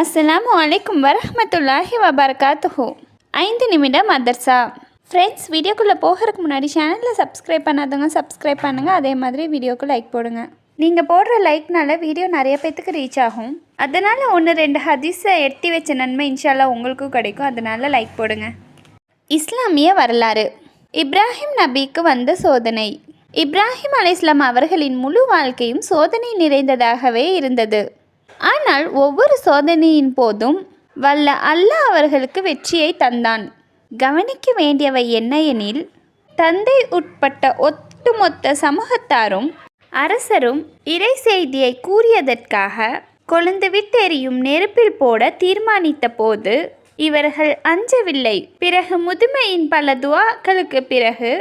அஸ்ஸலாமு அலைக்கும் வரஹ்மத்துல்லாஹி வபரகாத்துஹு. 5 நிமிட மதர்சா. ஃப்ரெண்ட்ஸ், வீடியோக்குள்ளே போகிறதுக்கு முன்னாடி சேனலில் சப்ஸ்கிரைப் பண்ணாதவங்க சப்ஸ்கிரைப் பண்ணுங்கள். அதே மாதிரி வீடியோக்கு லைக் போடுங்க. நீங்கள் போடுற லைக்னால வீடியோ நிறைய பேத்துக்கு ரீச் ஆகும். அதனால் 1-2 ஹதீஸை எட்டி வச்ச நன்மை இன்ஷால்லா உங்களுக்கும் கிடைக்கும். அதனால் லைக் போடுங்க. இஸ்லாமிய வரலாறு. இப்ராஹிம் நபிக்கு வந்த சோதனை. இப்ராஹிம் அலைஹிஸ்ஸலாம் அவர்களின் முழு வாழ்க்கையும் சோதனை நிறைந்ததாகவே இருந்தது. ஆனால் ஒவ்வொரு சோதனையின் போதும் வல்ல அல்லாஹ் அவர்களுக்கு வெற்றியை தந்தான். கவனிக்க வேண்டியவை என்ன எனில், தந்தை உட்பட்ட ஒட்டுமொத்த சமூகத்தாரும் அரசரும் இறை செய்தியை கூறியதற்காக கொழுந்து விட்டெறியும் நெருப்பில் போட தீர்மானித்த போது இவர்கள் அஞ்சவில்லை. பிறகு முதுமையின் பல துஆக்களுக்கு பிறகு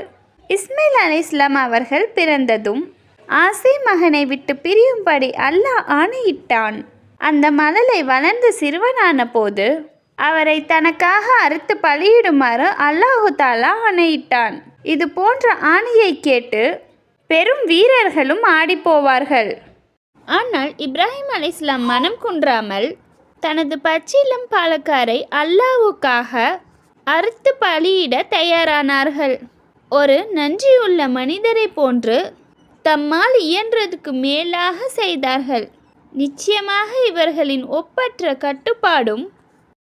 இஸ்மாயில் அலைஹிஸ்ஸலாம் அவர்கள் பிறந்ததும் ஆசை மகனை விட்டு பிரியும்படி அல்லாஹ் ஆணையிட்டான். அந்த மழலை வளர்ந்து சிறுவனான போது அவரை தனக்காக அறுத்து பலியிடுமாறு அல்லாஹு தாலா ஆணையிட்டான். இது போன்ற ஆணையை கேட்டு பெரும் வீரர்களும் ஆடிப்போவார்கள். ஆனால் இப்ராஹிம் அலைஹிஸ்ஸலாம் மனம் குன்றாமல் தனது பச்சிளம் பாலக்காரை அல்லாஹ்வுக்காக அறுத்து பலியிட தயாரானார்கள். ஒரு நன்றியுள்ள மனிதரை போன்று தம்மால் இயன்றதுக்கு மேலாக செய்தார்கள். நிச்சயமாக இவர்களின் ஒப்பற்ற கட்டுப்பாடும்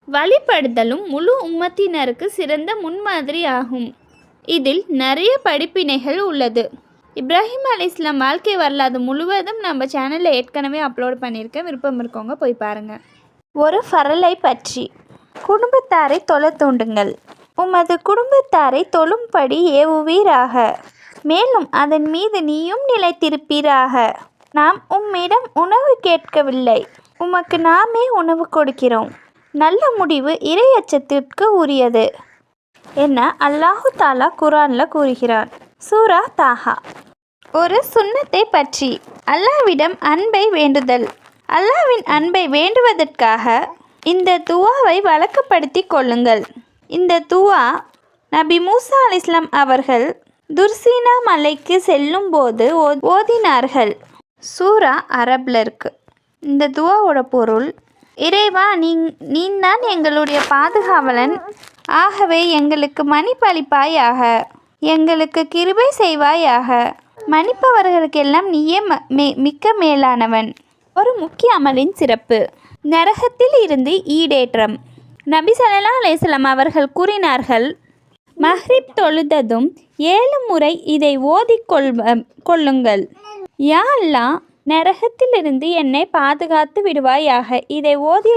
வழிபடுதலும் முழு உம்மத்தினருக்கு சிறந்த முன்மாதிரி ஆகும். இதில் நிறைய படிப்பினைகள் உள்ளது. இப்ராஹிம் அலைஹிஸ்ஸலாம் வாழ்க்கை வரலாறு முழுவதும் நம்ம சேனலில் ஏற்கனவே அப்லோட் பண்ணியிருக்கேன். விருப்பம் இருக்கவங்க போய் பாருங்கள். ஒரு ஃபரலை பற்றி. குடும்பத்தாரை தொழ தூண்டுங்கள். உமது குடும்பத்தாரை தொழும்படி ஏவுவீராக. மேலும் அதன் மீது நீயும் நிலைத்திருப்பீராக. நாம் உம்மிடம் உணவு கேட்கவில்லை, உமக்கு நாமே உணவு கொடுக்கிறோம். நல்ல முடிவு இறை அச்சத்திற்கு உரியது என அல்லாஹு தாலா குர்ஆனில் கூறுகிறான். சூரா தாஹா. ஒரு சுன்னத்தை பற்றி. அல்லாஹ்விடம் அன்பை வேண்டுதல். அல்லாஹ்வின் அன்பை வேண்டுவதற்காக இந்த துஆவை வழக்கப்படுத்தி கொள்ளுங்கள். இந்த துஆ நபி மூசா அலைஹிஸ்ஸலாம் அவர்கள் துர்சீனா மலைக்கு செல்லும் போது ஓதினார்கள். சூரா அரபில் இருக்கு. இந்த துஆவோட பொருள், இறைவா, நீதான் எங்களுடைய பாதுகாவலன். ஆகவே எங்களுக்கு மன்னிப்பளிப்பாயாக, எங்களுக்கு கிருபை செய்வாயாக. மன்னிப்பவர்களுக்கெல்லாம் நீயே மிக்க மேலானவன். ஒரு முக்கிய அமலின் சிறப்பு. நரகத்தில் இருந்து ஈடேற்றம். நபி ஸல்லல்லாஹு அலைஹி வஸல்லம் அவர்கள் கூறினார்கள், மஹ்ரிப் தொழுததும் 7 முறை இதை ஓதிக்கொள்ளுங்கள். யா அல்லாஹ், நரகத்திலிருந்து என்னை பாதுகாத்து விடுவாயாக. இதை ஓதிய